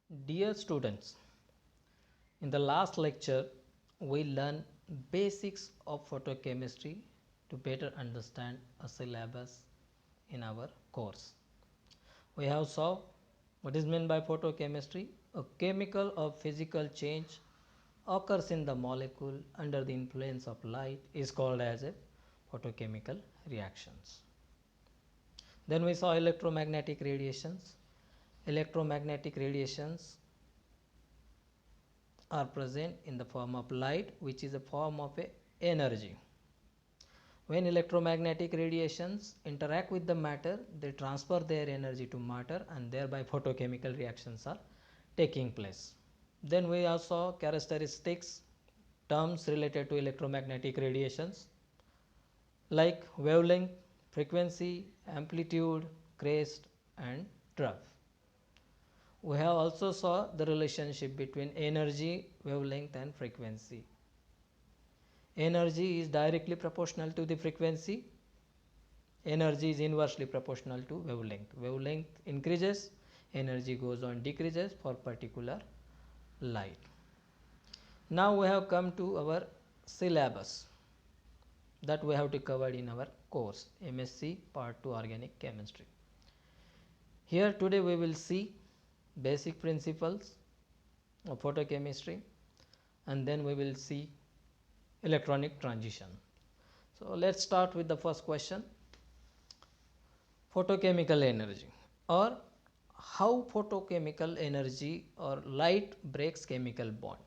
Dear students, in the last lecture we learned basics of photochemistry to better understand a syllabus in our course. We have saw what is meant by photochemistry. A chemical or physical change occurs in the molecule under the influence of light is called as a photochemical reactions. Then we saw electromagnetic radiations. Electromagnetic radiations are present in the form of light, which is a form of a energy. When electromagnetic radiations interact with the matter, they transfer their energy to matter and thereby photochemical reactions are taking place. Then we also saw characteristics terms related to electromagnetic radiations like wavelength, frequency, amplitude, crest and trough. We have also saw the relationship between energy, wavelength and frequency. Energy is directly proportional to the frequency. Energy is inversely proportional to wavelength. Wavelength increases, energy goes on decreases for particular light. Now we have come to our syllabus that we have to cover in our course MSc Part 2 Organic Chemistry. Here today we will see basic principles of photochemistry and then we will see electronic transition. So let's start with the first question. Photochemical energy, or how photochemical energy or light breaks chemical bond.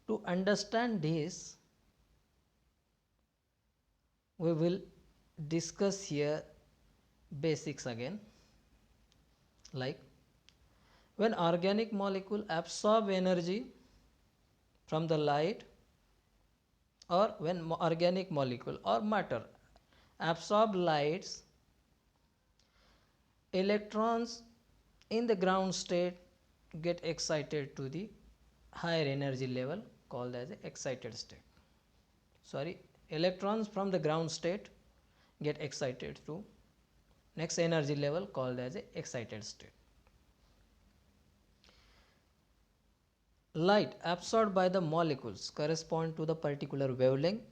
To understand this, we will discuss here basics again, like when organic molecule absorb energy from the light, or when organic molecule or matter absorb lights, electrons in the ground state get excited to the higher energy level called as excited state. Sorry, electrons from the ground state get excited to next energy level called as excited state. Light absorbed by the molecules correspond to the particular wavelength,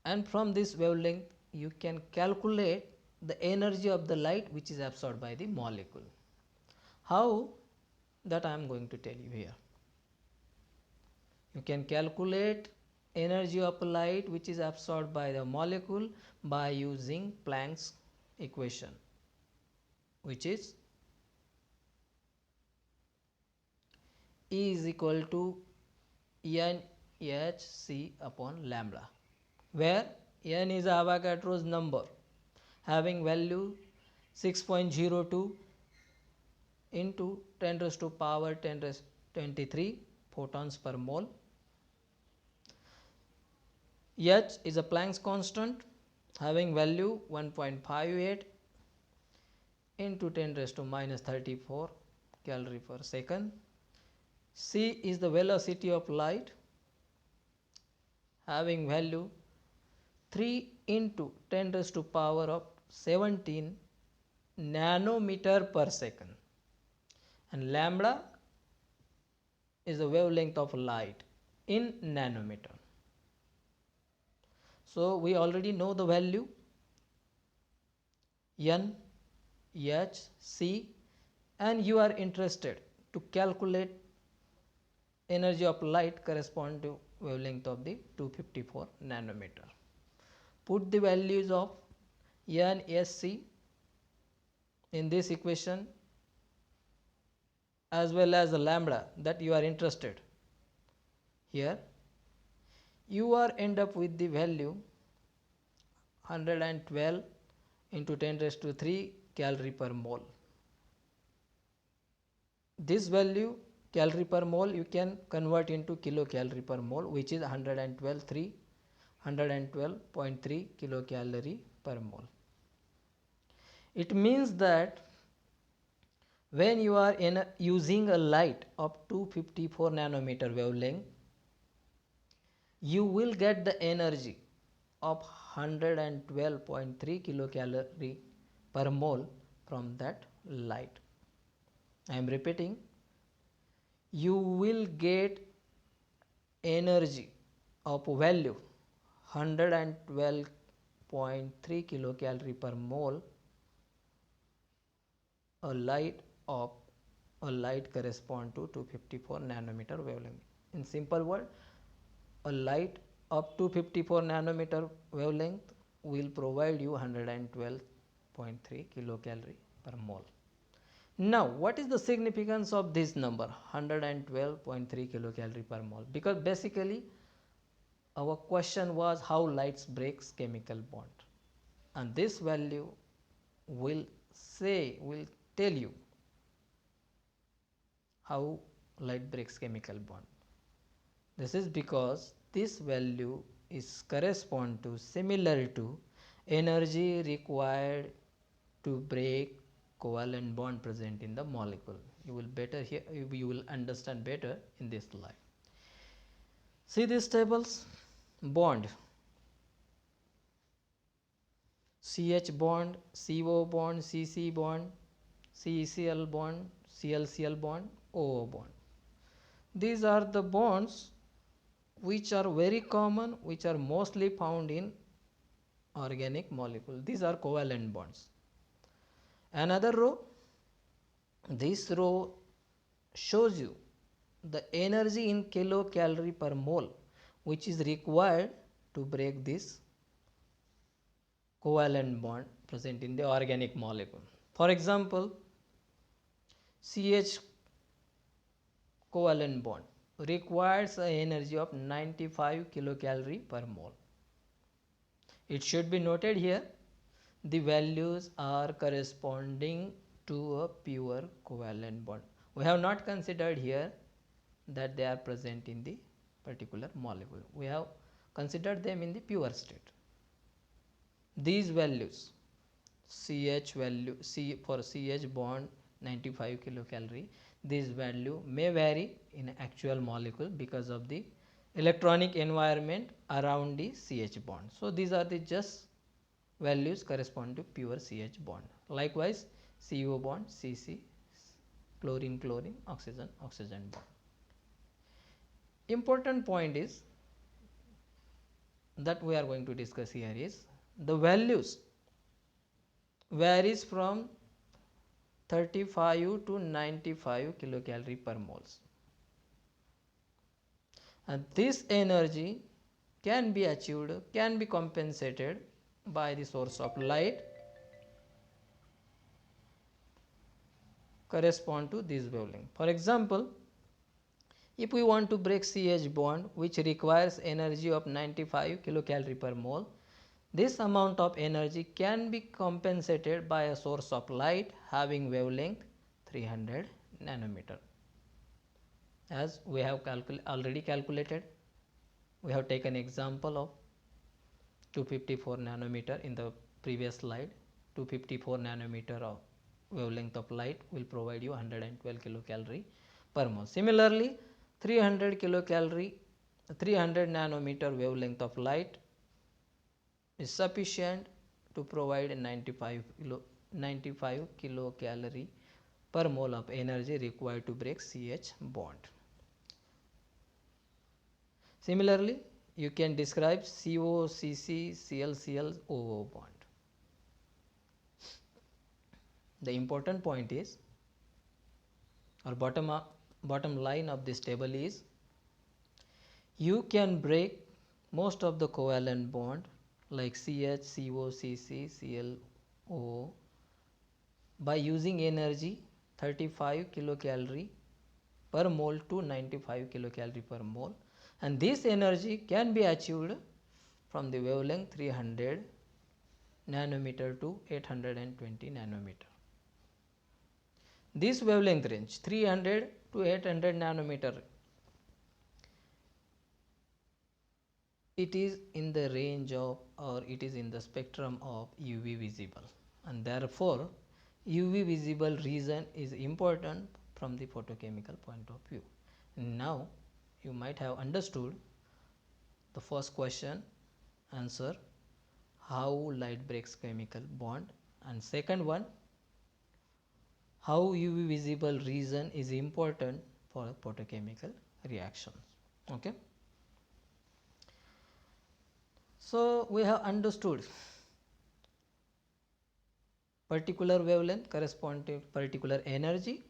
and from this wavelength you can calculate the energy of the light which is absorbed by the molecule. How? That I am going to tell you here. You can calculate energy of light which is absorbed by the molecule by using Planck's equation, which is E is equal to NhC upon lambda, where N is Avogadro's number having value 6.02 into 10 raised to power 10 raised to 23 photons per mole. H is a Planck's constant having value 1.58 into 10 raised to minus 34 calorie per second. C is the velocity of light having value 3 into 10 raised to power of 17 nanometer per second, and lambda is the wavelength of light in nanometer. So we already know the value N, H, C, and you are interested to calculate energy of light correspond to wavelength of the 254 nanometer. Put the values of N, S, C in this equation as well as the lambda that you are interested. Here you are end up with the value 112 into 10 raised to 3 calorie per mole. This value calorie per mole you can convert into kilocalorie per mole, which is 112.3 kilocalorie per mole. It means that when you are using a light of 254 nanometer wavelength, you will get the energy of 112.3 kilocalorie per mole from that light. I am repeating, you will get energy of value 112.3 kilocalorie per mole. A light of a light correspond to 254 nanometer wavelength. In simple word, a light up to 54 nanometer wavelength will provide you 112.3 kilocalorie per mole. Now, what is the significance of this number 112.3 kilocalorie per mole? Because basically our question was how light breaks chemical bond, and this value will tell you how light breaks chemical bond. This is because this value is correspond to similar to energy required to break covalent bond present in the molecule. You will understand better in this slide. See these tables: bond, CH bond, CO bond, CC bond, CCl bond, ClCl bond, OO bond. These are the bonds which are very common, which are mostly found in organic molecule. These are covalent bonds. Another row, this row shows you the energy in kilocalorie per mole which is required to break this covalent bond present in the organic molecule. For example, CH covalent bond requires an energy of 95 kilocalorie per mole. It should be noted here the values are corresponding to a pure covalent bond. We have not considered here that they are present in the particular molecule. We have considered them in the pure state. These values, CH value, for CH bond 95 kilocalorie, this value may vary in actual molecule because of the electronic environment around the CH bond. So these are the just values correspond to pure CH bond. Likewise, CO bond, CC, chlorine, chlorine, oxygen, oxygen bond. Important point is that we are going to discuss here is the values varies from 35 to 95 kilocalorie per moles, and this energy can be achieved, can be compensated by the source of light correspond to this wavelength. For example, if we want to break CH bond which requires energy of 95 kilocalorie per mole, this amount of energy can be compensated by a source of light having wavelength 300 nanometer. As we have already calculated, we have taken example of 254 nanometer in the previous slide. 254 nanometer of wavelength of light will provide you 112 kilocalorie per mole. Similarly, 300 nanometer wavelength of light is sufficient to provide 95 kilocalorie per mole of energy required to break CH bond. Similarly, you can describe CO, CC, Cl, Cl, OO bond. The important point is, or bottom line of this table is, you can break most of the covalent bond like CH, CO, CC, Cl, OO by using energy 35 kilocalorie per mole to 95 kilocalorie per mole, and this energy can be achieved from the wavelength 300 nanometer to 820 nanometer. This wavelength range 300 to 800 nanometer, it is in the range of, or it is in the spectrum of UV visible, and therefore UV visible region is important from the photochemical point of view. Now you might have understood the first question answer, how light breaks chemical bond, and second one, how UV visible region is important for photochemical reactions. Okay. So we have understood particular wavelength correspond to particular energy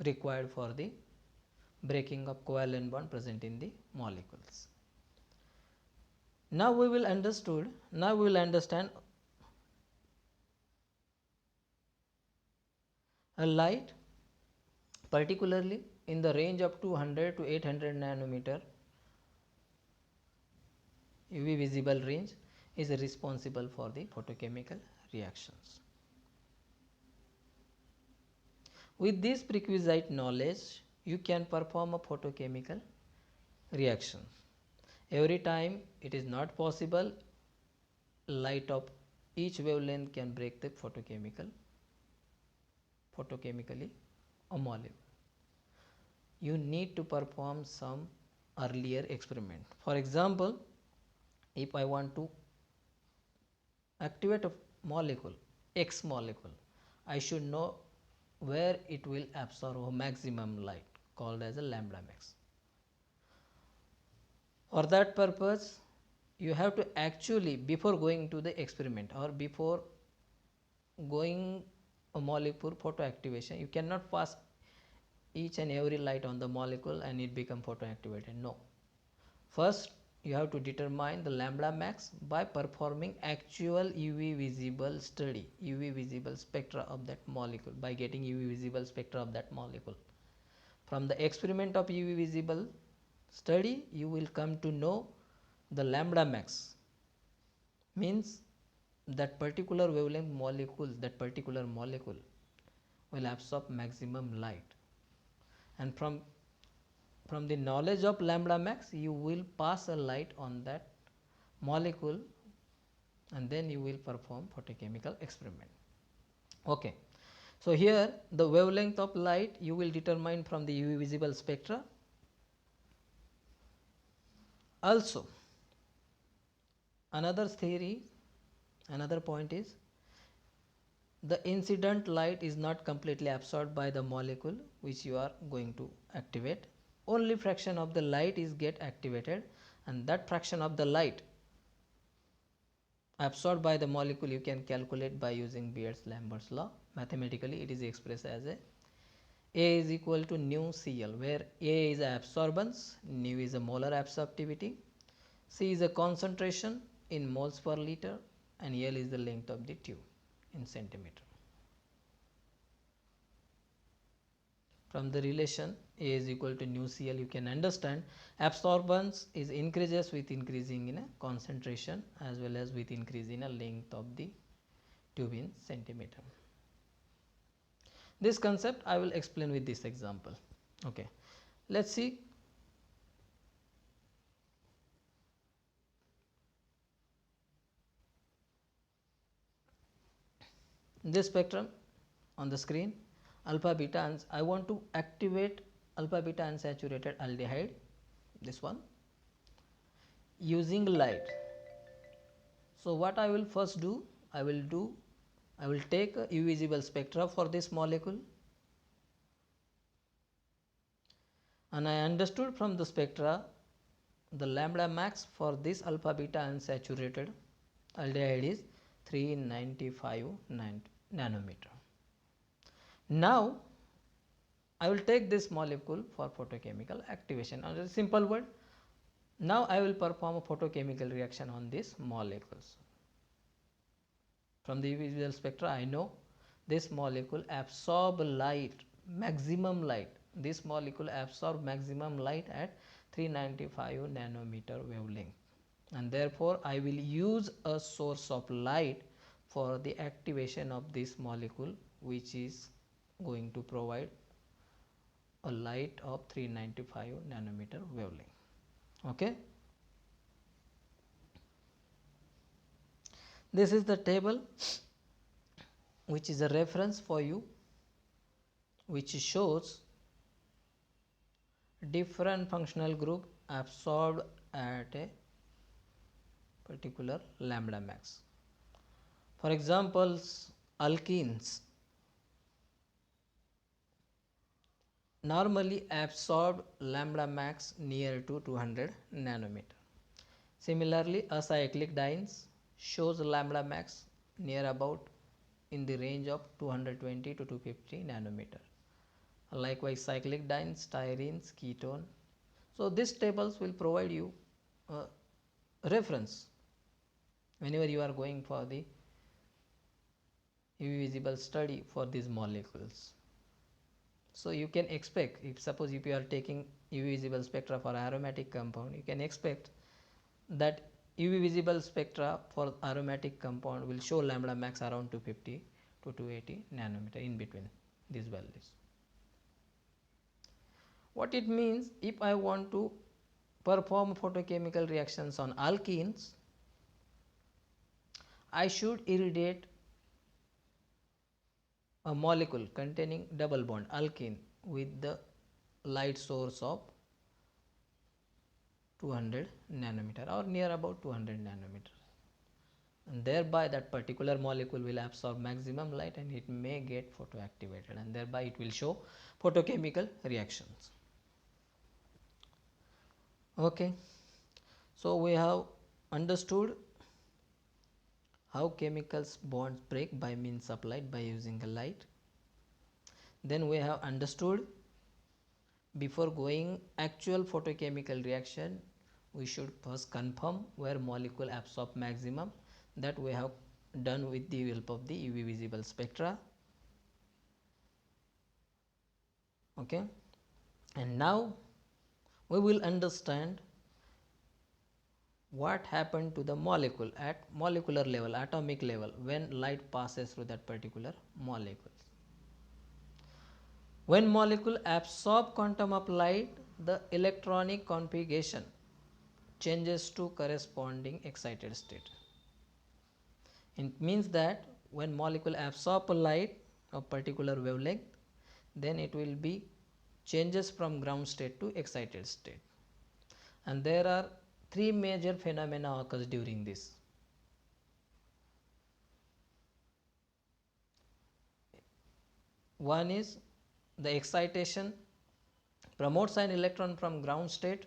required for the breaking of covalent bond present in the molecules. Now we will understand a light, particularly in the range of 200 to 800 nanometer UV visible range, is responsible for the photochemical reactions. With this prerequisite knowledge, you can perform a photochemical reaction. Every time it is not possible, light of each wavelength can break the photochemically a molecule. You need to perform some earlier experiment. For example, if I want to activate a molecule, X molecule, I should know where it will absorb a maximum light, called as a lambda max. For that purpose, you have to actually, before going to the experiment or before going a molecule photoactivation, you cannot pass each and every light on the molecule and it become photoactivated. No. First, you have to determine the lambda max by performing actual UV visible study, UV visible spectra of that molecule, by getting UV visible spectra of that molecule. From the experiment of UV visible study, you will come to know the lambda max, means that particular wavelength molecule, that particular molecule will absorb maximum light, and from the knowledge of lambda max, you will pass a light on that molecule and then you will perform photochemical experiment. Okay. So here the wavelength of light you will determine from the UV visible spectra. Also, another point is, the incident light is not completely absorbed by the molecule which you are going to activate. Only fraction of the light is get activated, and that fraction of the light absorbed by the molecule you can calculate by using Beers-Lambert's law. Mathematically it is expressed as A is equal to nu Cl, where A is a absorbance, nu is a molar absorptivity, C is a concentration in moles per liter, and L is the length of the tube in centimeter. From the relation A is equal to nu Cl, you can understand absorbance is increases with increasing in a concentration as well as with increase in a length of the tube in centimeter. This concept I will explain with this example. Okay, let's see. This spectrum on the screen, alpha beta, and I want to activate alpha beta unsaturated aldehyde, this one, using light. So what I will first do, I will take a UV visible spectra for this molecule, and I understood from the spectra the lambda max for this alpha beta unsaturated aldehyde is 395 nanometer. Now I will take this molecule for photochemical activation. Under simple word, now I will perform a photochemical reaction on these molecules. From the UV visible spectra, I know this molecule absorb light, maximum light. This molecule absorb maximum light at 395 nanometer wavelength, and therefore I will use a source of light for the activation of this molecule, which is going to provide a light of 395 nanometer wavelength. Okay. This is the table which is a reference for you, which shows different functional group absorbed at a particular lambda max. For example, alkenes normally absorbed lambda max near to 200 nanometer. Similarly, acyclic dienes shows lambda max near about in the range of 220 to 250 nanometer. Likewise, cyclic dienes, styrene, ketone. So these tables will provide you a reference whenever you are going for the UV visible study for these molecules. So you can expect, if suppose if you are taking UV visible spectra for aromatic compound, you can expect that UV visible spectra for aromatic compound will show lambda max around 250 to 280 nanometer in between these values. What it means, if I want to perform photochemical reactions on alkenes, I should irradiate a molecule containing double bond alkene with the light source of 200 nanometer or near about 200 nanometer, and thereby that particular molecule will absorb maximum light and it may get photoactivated, and thereby it will show photochemical reactions. Okay, so we have understood how chemicals bonds break by means of light by using a light. Then we have understood before going actual photochemical reaction, we should first confirm where molecule absorb maximum. That we have done with the help of the UV visible spectra. Okay, and now we will understand what happened to the molecule at molecular level, atomic level, when light passes through that particular molecule. When molecule absorb quantum of light, the electronic configuration changes to corresponding excited state. It means that when molecule absorb light of particular wavelength, then it will be changes from ground state to excited state, and there are three major phenomena occurs during this. One is the excitation promotes an electron from ground state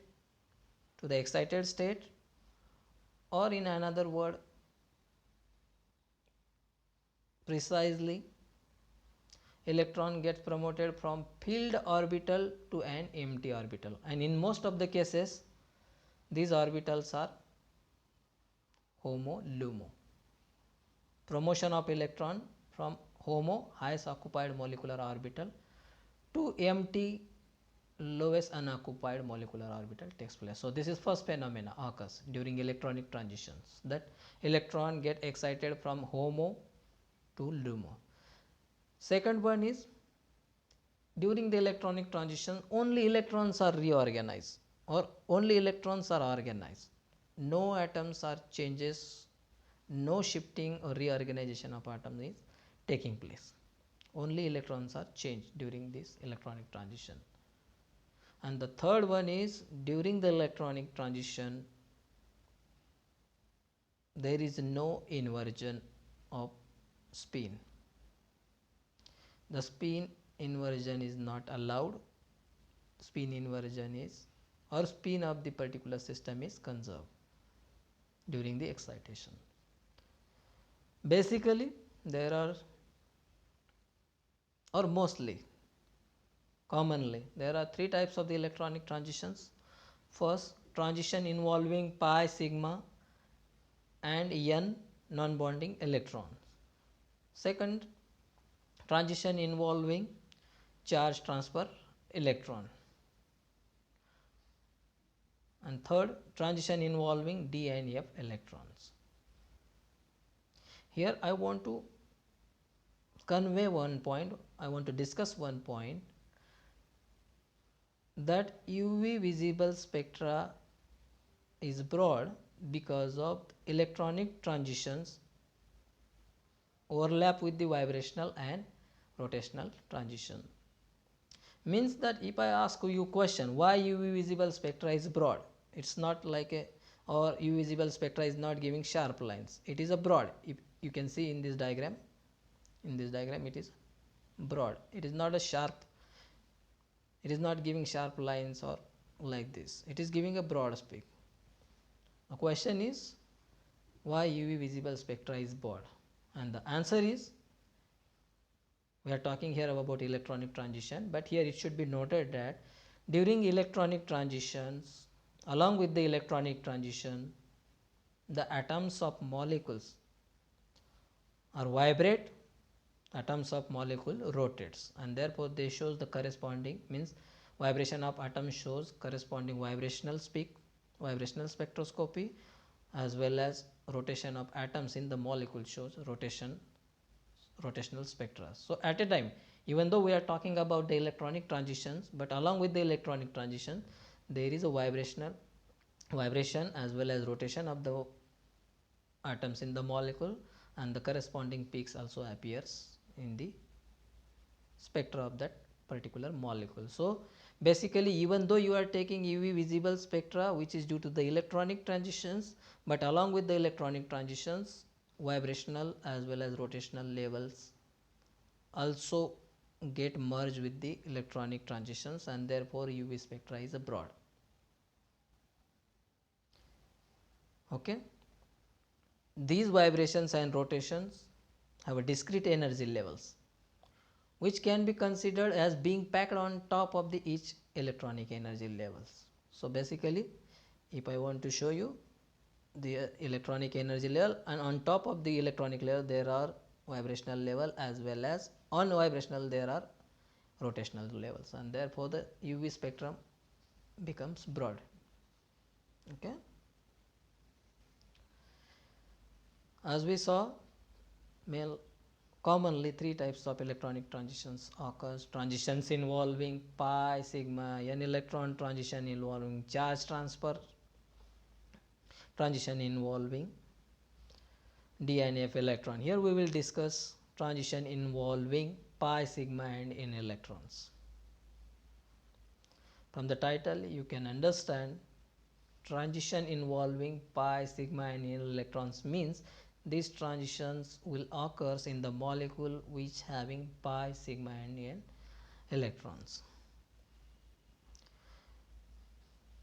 to the excited state, or in another word, precisely, electron gets promoted from filled orbital to an empty orbital, and in most of the cases these orbitals are HOMO-LUMO. Promotion of electron from HOMO, highest occupied molecular orbital, to empty, lowest unoccupied molecular orbital takes place. So this is first phenomena occurs during electronic transitions, that electron get excited from HOMO to LUMO. Second one is, during the electronic transition only electrons are reorganized or only electrons are organized. No atoms are changes, no shifting or reorganization of atoms is taking place. Only electrons are changed during this electronic transition. And the third one is, during the electronic transition there is no inversion of spin. The spin inversion is not allowed. Spin inversion is, or spin of the particular system is conserved during the excitation. Basically there are, or mostly, commonly there are three types of the electronic transitions. First, transition involving pi, sigma and n non-bonding electrons. Second, transition involving charge transfer electron. And third, transition involving d and f electrons. Here I want to convey one point, I want to discuss one point, that UV visible spectra is broad because of electronic transitions overlap with the vibrational and rotational transition. Means that if I ask you question, why UV visible spectra is broad, it's not like a, or UV visible spectra is not giving sharp lines, it is a broad. If you can see in this diagram, it is broad, it is not a sharp It is not giving sharp lines or like this, it is giving a broad speak. The question is why UV visible spectra is broad, and the answer is, we are talking here about electronic transition, but here it should be noted that during electronic transitions, along with the electronic transition, the atoms of molecules are vibrate, atoms of molecule rotates, and therefore they shows the corresponding, means vibration of atom shows corresponding vibrational peak, vibrational spectroscopy, as well as rotation of atoms in the molecule shows rotational spectra. So at a time, even though we are talking about the electronic transitions, but along with the electronic transition there is a vibration as well as rotation of the atoms in the molecule, and the corresponding peaks also appears in the spectra of that particular molecule. So basically, even though you are taking UV visible spectra which is due to the electronic transitions, but along with the electronic transitions, vibrational as well as rotational levels also get merged with the electronic transitions, and therefore UV spectra is a broad. Okay. These vibrations and rotations have a discrete energy levels which can be considered as being packed on top of the each electronic energy levels. So basically, if I want to show you the electronic energy level, and on top of the electronic level there are vibrational level as well as on vibrational there are rotational levels, and therefore the UV spectrum becomes broad. Okay. As we saw, commonly three types of electronic transitions occurs: transitions involving pi, sigma, n electron, transition involving charge transfer, transition involving d and f electron. Here we will discuss transition involving pi, sigma and n electrons. From the title you can understand transition involving pi, sigma and n electrons means these transitions will occurs in the molecule which having pi, sigma and n electrons.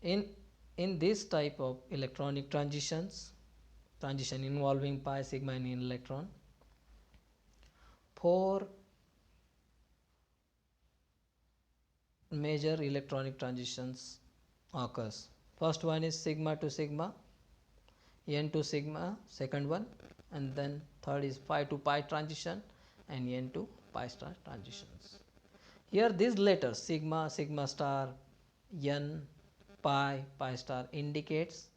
In this type of electronic transitions, transition involving pi, sigma and n electron, four major electronic transitions occurs. First one is sigma to sigma, n to sigma, second one, and then third is pi to pi transition and n to pi star transitions. Here these letters sigma, sigma star, n, pi, pi star indicates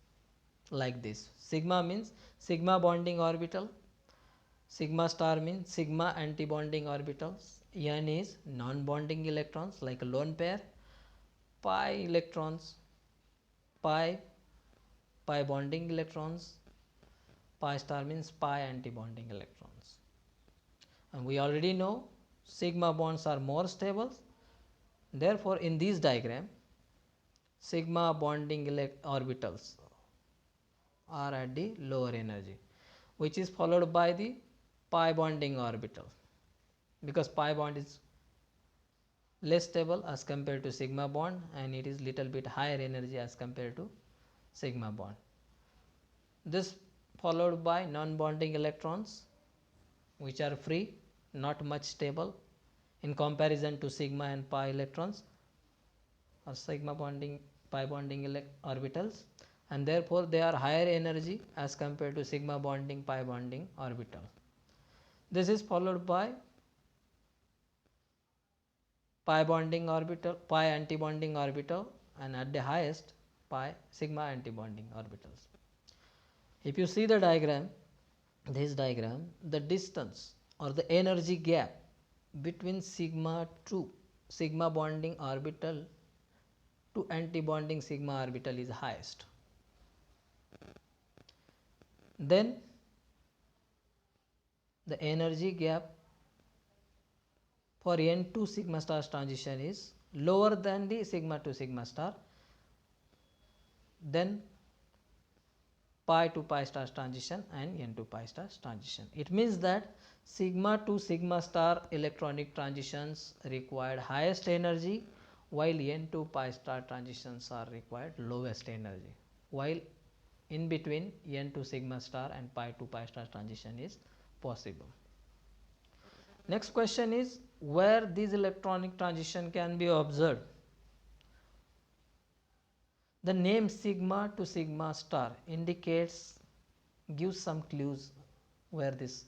like this. Sigma means sigma bonding orbital, sigma star means sigma anti-bonding orbitals, n is non-bonding electrons like a lone pair, pi electrons, pi bonding electrons, pi star means pi anti-bonding electrons. And we already know sigma bonds are more stable, therefore in this diagram sigma bonding orbitals are at the lower energy, which is followed by the pi bonding orbital, because pi bond is less stable as compared to sigma bond and it is little bit higher energy as compared to sigma bond. This followed by non-bonding electrons which are free, not much stable in comparison to sigma and pi electrons or sigma bonding, pi bonding orbitals, and therefore they are higher energy as compared to sigma bonding, pi bonding orbital. This is followed by pi bonding orbital, pi anti-bonding orbital, and at the highest pi sigma anti-bonding orbitals. If you see the diagram, this diagram, the distance or the energy gap between sigma to sigma bonding orbital to anti-bonding sigma orbital is highest. Then the energy gap for n2 sigma star transition is lower than the sigma to sigma star, then pi to pi star transition and n to pi star transition. It means that sigma to sigma star electronic transitions required highest energy, while n to pi star transitions are required lowest energy, while in between n to sigma star and pi to pi star transition is possible. Next question is where these electronic transition can be observed. The name sigma to sigma star indicates, gives some clues where this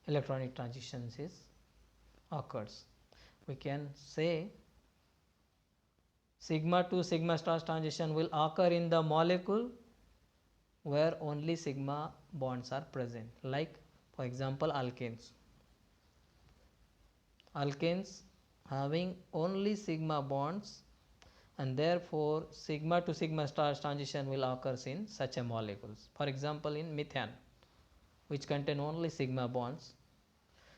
electronic transitions is occurs. We can say sigma to sigma star transition will occur in the molecule where only sigma bonds are present, like for example alkanes. Alkanes having only sigma bonds, and therefore sigma to sigma star transition will occur in such a molecules. For example, in methane, which contain only sigma bonds,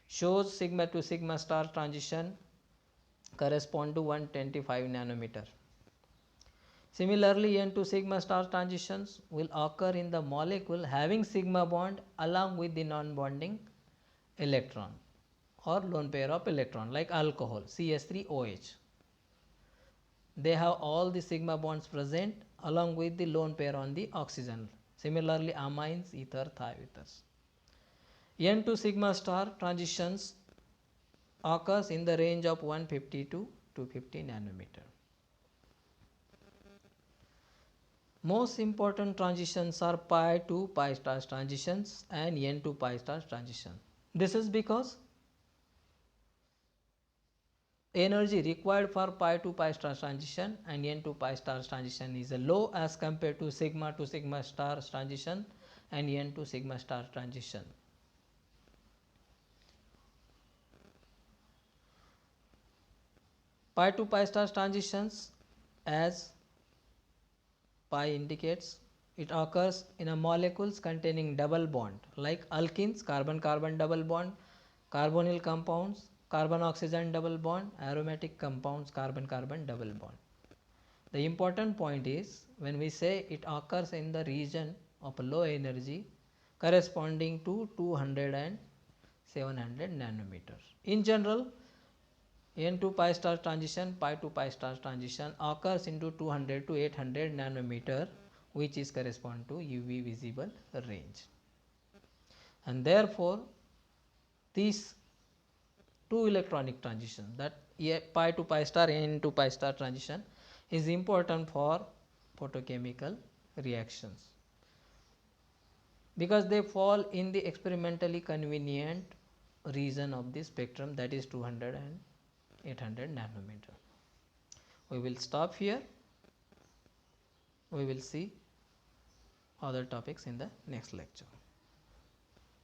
shows sigma to sigma star transition correspond to 125 nanometer. Similarly, n to sigma star transitions will occur in the molecule having sigma bond along with the non-bonding electron or lone pair of electron, like alcohol CH3OH. They have all the sigma bonds present along with the lone pair on the oxygen. Similarly, amines, ether, thioethers. N to sigma star transitions occurs in the range of 150 to 250 nanometer. Most important transitions are pi to pi star transitions and n to pi star transition. This is because energy required for pi to pi star transition and n to pi star transition is low as compared to sigma to sigma star transition and n to sigma star transition. Pi to pi star transitions, as pi indicates, it occurs in a molecules containing double bond, like alkenes, carbon-carbon double bond, carbonyl compounds, carbon-oxygen double bond, aromatic compounds, carbon-carbon double bond. The important point is when we say it occurs in the region of low energy corresponding to 200 and 700 nanometers. In general, n to pi star transition, pi to pi star transition occurs into 200 to 800 nanometer, which is correspond to UV visible range. And therefore, these two electronic transition, that pi to pi star, n to pi star transition, is important for photochemical reactions because they fall in the experimentally convenient region of the spectrum, that is 200 and 800 nanometer. We will stop here. We will see other topics in the next lecture.